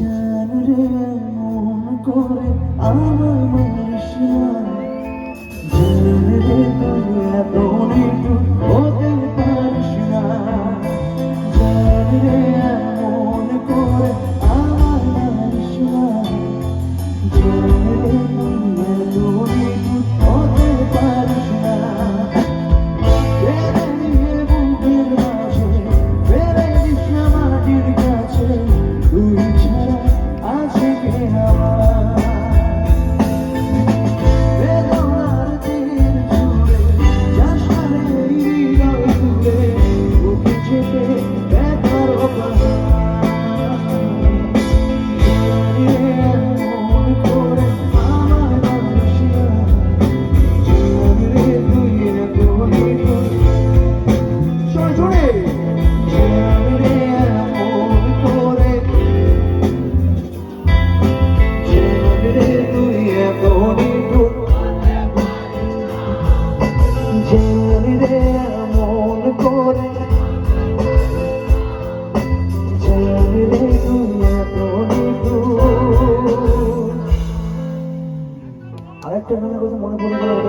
জানরে মন করে আমায় মারিস না, জানরে তুই এত নিঠুর হতে পারিস না, জানরে মন করে আমায় মারিস না, জানরে তুই এত নিঠুর হতে পারিস না। ফেলে দিয়ে বুকের মাঝে ফেলে দিস না মাটির কাছে, তুই ছাড়া আছে কে আমার? বেদনার তীর ছুঁড়ে যাস না রে এই হৃদয় তুলে, বুকে চেপে ব্যথার অপরাধ। জানি রে মন করে আমায় মারিস না, জানি রে তুই এত নিঠুর। জোরে জানি রে মন করে, জানি রে তুই এত নিঠুর, জানি রে মন করে, জানি রে তুই এত নিঠুর। আরেকটা গানের কথা মনে পড়ে গেল,